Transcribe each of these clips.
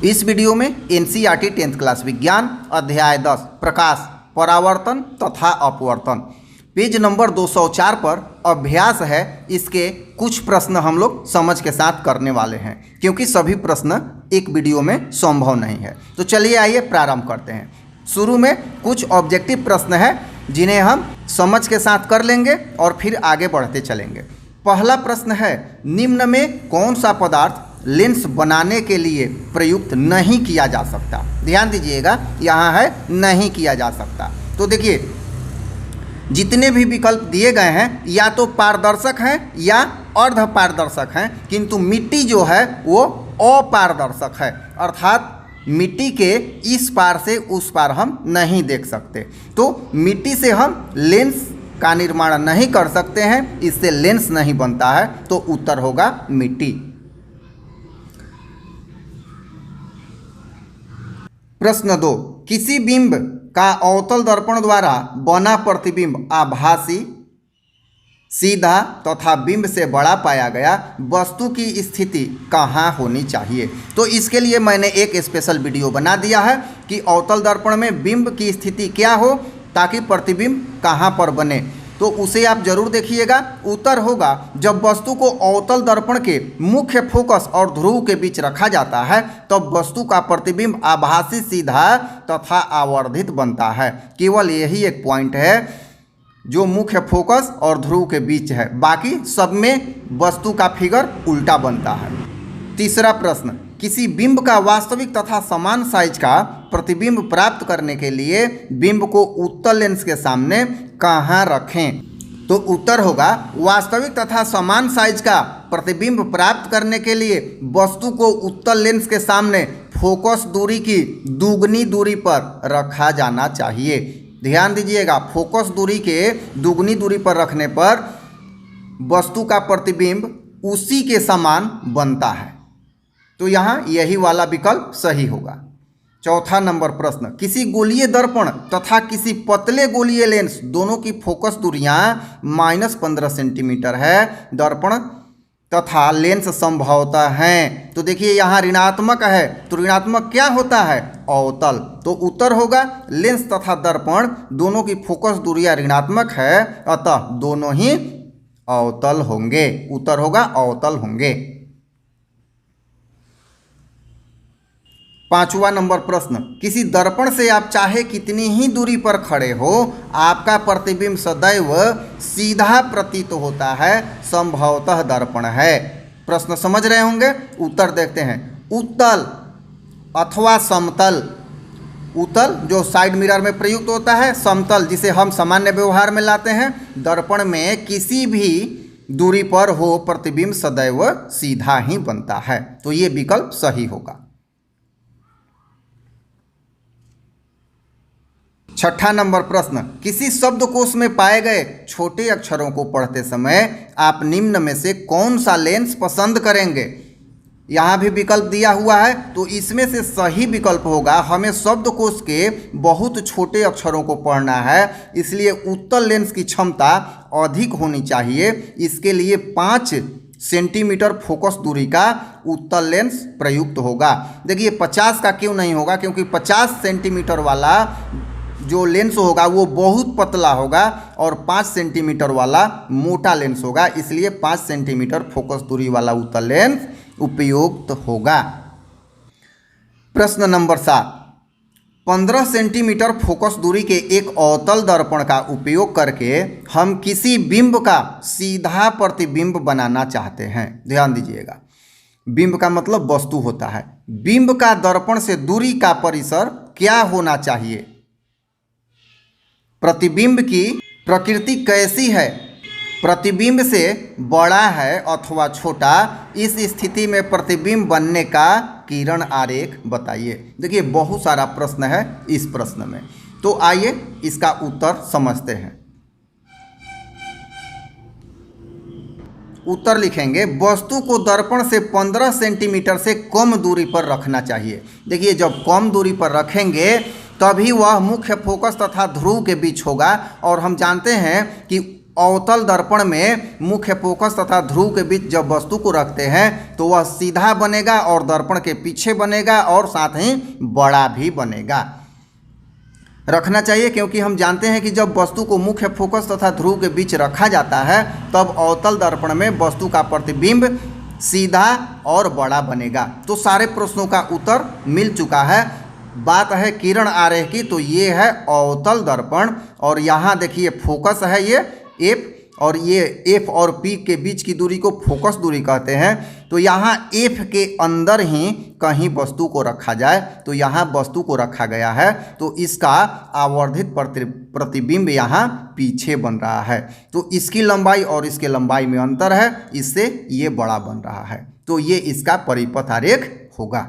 इस वीडियो में NCERT 10th class विज्ञान अध्याय 10 प्रकाश, परावर्तन तथा अपवर्तन पेज नंबर 204 पर अभ्यास है। इसके कुछ प्रश्न हम लोग समझ के साथ करने वाले हैं क्योंकि सभी प्रश्न एक वीडियो में संभव नहीं है। तो चलिए आइए प्रारंभ करते हैं। शुरू में कुछ ऑब्जेक्टिव प्रश्न है जिन्हें हम समझ के साथ कर लेंगे और फिर आगे बढ़ते चलेंगे। पहला प्रश्न है, निम्न में कौन सा पदार्थ लेंस बनाने के लिए प्रयुक्त नहीं किया जा सकता। ध्यान दीजिएगा, यहाँ है नहीं किया जा सकता। तो देखिए जितने भी विकल्प दिए गए हैं या तो पारदर्शक हैं या अर्ध पारदर्शक हैं, किंतु मिट्टी जो है वो अपारदर्शक है, अर्थात मिट्टी के इस पार से उस पार हम नहीं देख सकते। तो मिट्टी से हम लेंस का निर्माण नहीं कर सकते हैं, इससे लेंस नहीं बनता है। तो उत्तर होगा मिट्टी। प्रश्न 2, किसी बिंब का अवतल दर्पण द्वारा बना प्रतिबिंब आभासी, सीधा तथा बिंब से बड़ा पाया गया, वस्तु की स्थिति कहाँ होनी चाहिए। तो इसके लिए मैंने एक स्पेशल वीडियो बना दिया है कि अवतल दर्पण में बिंब की स्थिति क्या हो ताकि प्रतिबिंब कहाँ पर बने। तो उसे आप जरूर देखिएगा। उत्तर होगा जब वस्तु को अवतल दर्पण के मुख्य फोकस और ध्रुव के बीच रखा जाता है तब वस्तु का प्रतिबिंब आभासी, सीधा तथा आवर्धित बनता है। केवल यही एक पॉइंट है जो मुख्य फोकस और ध्रुव के बीच है, बाकी सब में वस्तु का फिगर उल्टा बनता है। तीसरा प्रश्न, किसी बिंब का वास्तविक तथा समान साइज का प्रतिबिंब प्राप्त करने के लिए बिंब को उत्तल लेंस के सामने कहाँ रखें। तो उत्तर होगा वास्तविक तथा समान साइज का प्रतिबिंब प्राप्त करने के लिए वस्तु को उत्तल लेंस के सामने फोकस दूरी की दुगनी दूरी पर रखा जाना चाहिए। ध्यान दीजिएगा, फोकस दूरी के दुगनी दूरी पर रखने पर वस्तु का प्रतिबिंब उसी के समान बनता है। तो यहाँ यही वाला विकल्प सही होगा। चौथा नंबर प्रश्न, किसी गोलीय दर्पण तथा किसी पतले गोलीय लेंस दोनों की फोकस दूरियां -15 सेंटीमीटर है। दर्पण तथा लेंस संभवतः हैं। तो देखिए यहाँ ऋणात्मक है, तो ऋणात्मक क्या होता है? अवतल। तो उत्तर होगा लेंस तथा दर्पण दोनों की फोकस दूरियां ऋणात्मक है, अतः दोनों ही अवतल होंगे। उत्तर होगा अवतल होंगे। पांचवा नंबर प्रश्न, किसी दर्पण से आप चाहे कितनी ही दूरी पर खड़े हो आपका प्रतिबिंब सदैव सीधा प्रतीत होता है, संभवतः दर्पण है। प्रश्न समझ रहे होंगे। उत्तर देखते हैं। उत्तल अथवा समतल। उत्तल जो साइड मिरर में प्रयुक्त होता है, समतल जिसे हम सामान्य व्यवहार में लाते हैं। दर्पण में किसी भी दूरी पर हो प्रतिबिंब सदैव सीधा ही बनता है। तो ये विकल्प सही होगा। छठा नंबर प्रश्न, किसी शब्दकोश में पाए गए छोटे अक्षरों को पढ़ते समय आप निम्न में से कौन सा लेंस पसंद करेंगे। यहाँ भी विकल्प दिया हुआ है, तो इसमें से सही विकल्प होगा हमें शब्दकोश के बहुत छोटे अक्षरों को पढ़ना है, इसलिए उत्तल लेंस की क्षमता अधिक होनी चाहिए। इसके लिए 5 सेंटीमीटर फोकस दूरी का उत्तल लेंस प्रयुक्त होगा। देखिए 50 का क्यों नहीं होगा, क्योंकि 50 सेंटीमीटर वाला जो लेंस होगा वो बहुत पतला होगा और 5 सेंटीमीटर वाला मोटा लेंस होगा, इसलिए 5 सेंटीमीटर फोकस दूरी वाला उत्तल लेंस उपयुक्त होगा। प्रश्न नंबर 7, 15 सेंटीमीटर फोकस दूरी के एक अवतल दर्पण का उपयोग करके हम किसी बिंब का सीधा प्रतिबिंब बनाना चाहते हैं। ध्यान दीजिएगा, बिंब का मतलब वस्तु होता है। बिंब का दर्पण से दूरी का परिसर क्या होना चाहिए? प्रतिबिंब की प्रकृति कैसी है? प्रतिबिंब से बड़ा है अथवा छोटा? इस स्थिति में प्रतिबिंब बनने का किरण आरेख बताइए। देखिए बहुत सारा प्रश्न है इस प्रश्न में, तो आइए इसका उत्तर समझते हैं। उत्तर लिखेंगे, वस्तु को दर्पण से 15 सेंटीमीटर से कम दूरी पर रखना चाहिए। देखिए जब कम दूरी पर रखेंगे तभी वह मुख्य फोकस तथा ध्रुव के बीच होगा, और हम जानते हैं कि अवतल दर्पण में मुख्य फोकस तथा ध्रुव के बीच जब वस्तु को रखते हैं तो वह सीधा बनेगा और दर्पण के पीछे बनेगा और साथ ही बड़ा भी बनेगा। रखना चाहिए क्योंकि हम जानते हैं कि जब वस्तु को मुख्य फोकस तथा ध्रुव के बीच रखा जाता है तब अवतल दर्पण में वस्तु का प्रतिबिंब सीधा और बड़ा बनेगा। तो सारे प्रश्नों का उत्तर मिल चुका है। बात है किरण आरेख की, तो ये है अवतल दर्पण और यहाँ देखिए फोकस है ये एफ, और ये एफ और पी के बीच की दूरी को फोकस दूरी कहते हैं। तो यहाँ एफ के अंदर ही कहीं वस्तु को रखा जाए, तो यहाँ वस्तु को रखा गया है, तो इसका आवर्धित प्रतिबिंब यहाँ पीछे बन रहा है। तो इसकी लंबाई और इसके लंबाई में अंतर है, इससे ये बड़ा बन रहा है। तो ये इसका परिपथ आरेख होगा।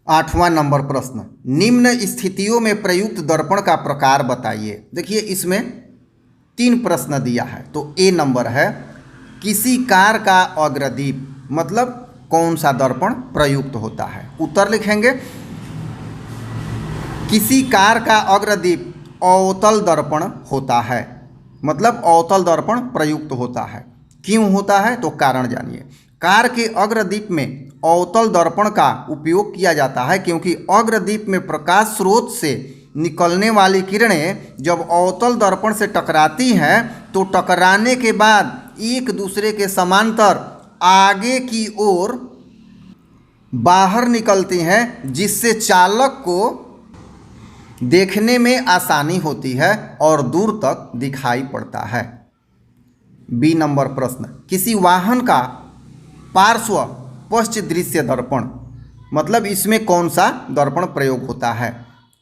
8वां नंबर प्रश्न, निम्न स्थितियों में प्रयुक्त दर्पण का प्रकार बताइए। देखिए इसमें 3 प्रश्न दिया है। तो ए नंबर है किसी कार का अग्रदीप, मतलब कौन सा दर्पण प्रयुक्त होता है। उत्तर लिखेंगे किसी कार का अग्रदीप अवतल दर्पण होता है, मतलब अवतल दर्पण प्रयुक्त होता है। क्यों होता है तो कारण जानिए। कार के अग्रदीप में अवतल दर्पण का उपयोग किया जाता है क्योंकि अग्रदीप में प्रकाश स्रोत से निकलने वाली किरणें जब अवतल दर्पण से टकराती हैं तो टकराने के बाद एक दूसरे के समांतर आगे की ओर बाहर निकलती हैं, जिससे चालक को देखने में आसानी होती है और दूर तक दिखाई पड़ता है। बी नंबर प्रश्न, किसी वाहन का पार्श्व पश्च दृश्य दर्पण, मतलब इसमें कौन सा दर्पण प्रयोग होता है।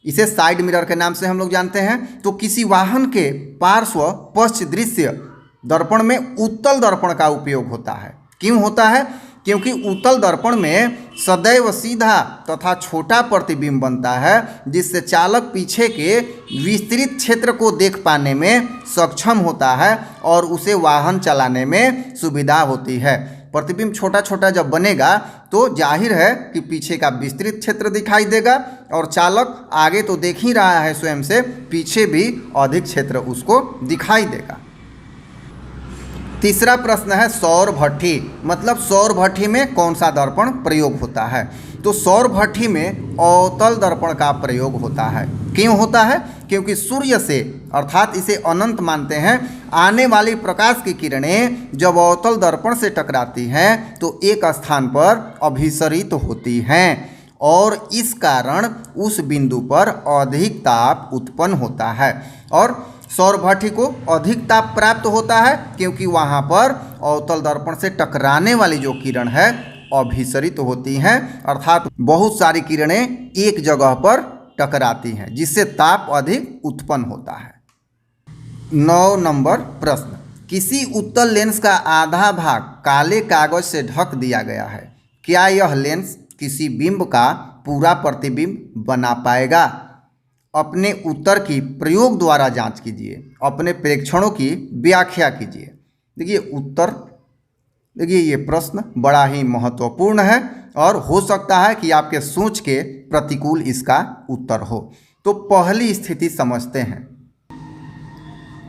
इसे साइड मिरर के नाम से हम लोग जानते हैं। तो किसी वाहन के पार्श्व पश्च दृश्य दर्पण में उत्तल दर्पण का उपयोग होता है। क्यों होता है? क्योंकि उत्तल दर्पण में सदैव सीधा तथा छोटा प्रतिबिंब बनता है, जिससे चालक पीछे के विस्तृत क्षेत्र को देख पाने में सक्षम होता है और उसे वाहन चलाने में सुविधा होती है। प्रतिबिंब छोटा छोटा जब बनेगा तो जाहिर है कि पीछे का विस्तृत क्षेत्र दिखाई देगा और चालक आगे तो देख ही रहा है स्वयं से, पीछे भी अधिक क्षेत्र उसको दिखाई देगा। तीसरा प्रश्न है सौर भट्ठी, मतलब सौर भट्ठी में कौन सा दर्पण प्रयोग होता है। तो सौर भट्ठी में अवतल दर्पण का प्रयोग होता है। क्यों होता है? क्योंकि सूर्य से, अर्थात इसे अनंत मानते हैं, आने वाली प्रकाश की किरणें जब अवतल दर्पण से टकराती हैं तो एक स्थान पर अभिसरित होती हैं और इस कारण उस बिंदु पर अधिक ताप उत्पन्न होता है। और सौर भट्ठी को अधिक ताप प्राप्त होता है क्योंकि वहाँ पर अवतल दर्पण से टकराने वाली जो किरण है अभिसरित होती हैं, अर्थात बहुत सारी किरणें एक जगह पर टकराती हैं, जिससे ताप अधिक उत्पन्न होता है। 9 नंबर प्रश्न, किसी उत्तल लेंस का आधा भाग काले कागज से ढक दिया गया है, क्या यह लेंस किसी बिंब का पूरा प्रतिबिंब बना पाएगा? अपने उत्तर की प्रयोग द्वारा जांच कीजिए, अपने प्रेक्षणों की व्याख्या कीजिए। देखिए उत्तर, देखिए ये प्रश्न बड़ा ही महत्वपूर्ण है और हो सकता है कि आपके सोच के प्रतिकूल इसका उत्तर हो। तो पहली स्थिति समझते हैं।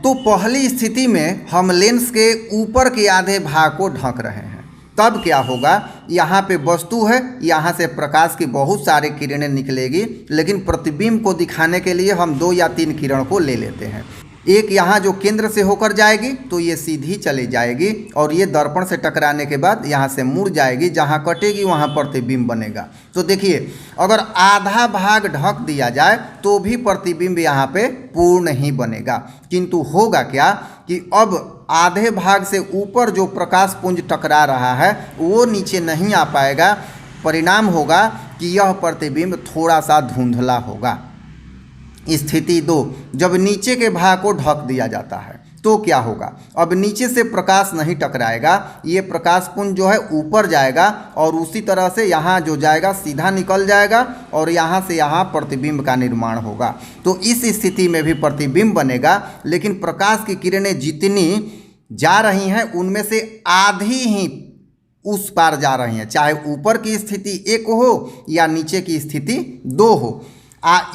तो पहली स्थिति में हम लेंस के ऊपर के आधे भाग को ढक रहे हैं, तब क्या होगा? यहाँ पे वस्तु है, यहाँ से प्रकाश की बहुत सारी किरणें निकलेगी, लेकिन प्रतिबिंब को दिखाने के लिए हम 2 या 3 किरण को ले लेते हैं। एक यहाँ जो केंद्र से होकर जाएगी तो ये सीधी चली जाएगी और ये दर्पण से टकराने के बाद यहाँ से मुड़ जाएगी, जहाँ कटेगी वहाँ प्रतिबिंब बनेगा। तो देखिए अगर आधा भाग ढक दिया जाए तो भी प्रतिबिंब यहाँ पे पूर्ण ही बनेगा, किंतु होगा क्या कि अब आधे भाग से ऊपर जो प्रकाश पुंज टकरा रहा है वो नीचे नहीं आ पाएगा। परिणाम होगा कि यह प्रतिबिंब थोड़ा सा धुंधला होगा। स्थिति 2, जब नीचे के भाग को ढक दिया जाता है तो क्या होगा? अब नीचे से प्रकाश नहीं टकराएगा, ये प्रकाश पुंज जो है ऊपर जाएगा और उसी तरह से यहाँ जो जाएगा सीधा निकल जाएगा और यहाँ से यहाँ प्रतिबिंब का निर्माण होगा। तो इस स्थिति में भी प्रतिबिंब बनेगा, लेकिन प्रकाश की किरणें जितनी जा रही हैं उनमें से आधी ही उस पार जा रही हैं, चाहे ऊपर की स्थिति 1 हो या नीचे की स्थिति 2 हो।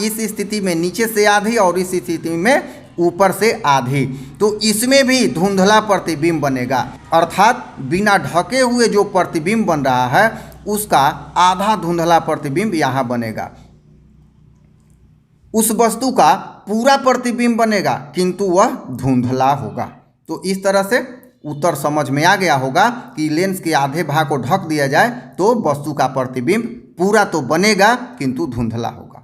इस स्थिति में नीचे से आधी और इस स्थिति में ऊपर से आधी। तो इसमें भी धुंधला प्रतिबिंब बनेगा, अर्थात बिना ढके हुए जो प्रतिबिंब बन रहा है उसका आधा धुंधला प्रतिबिंब यहाँ बनेगा। उस वस्तु का पूरा प्रतिबिंब बनेगा किंतु वह धुंधला होगा। तो इस तरह से उत्तर समझ में आ गया होगा कि लेंस के आधे भाग को ढक दिया जाए तो वस्तु का प्रतिबिंब पूरा तो बनेगा किंतु धुंधला होगा।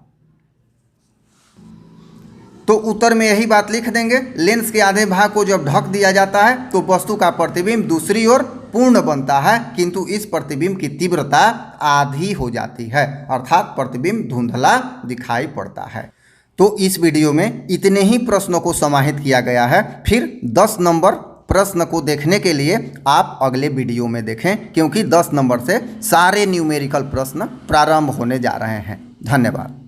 तो उत्तर में यही बात लिख देंगे, लेंस के आधे भाग को जब ढक दिया जाता है तो वस्तु का प्रतिबिंब दूसरी ओर पूर्ण बनता है किंतु इस प्रतिबिंब की तीव्रता आधी हो जाती है, अर्थात प्रतिबिंब धुंधला दिखाई पड़ता है। तो इस वीडियो में इतने ही प्रश्नों को समाहित किया गया है। फिर 10 नंबर प्रश्न को देखने के लिए आप अगले वीडियो में देखें, क्योंकि 10 नंबर से सारे न्यूमेरिकल प्रश्न प्रारंभ होने जा रहे हैं। धन्यवाद।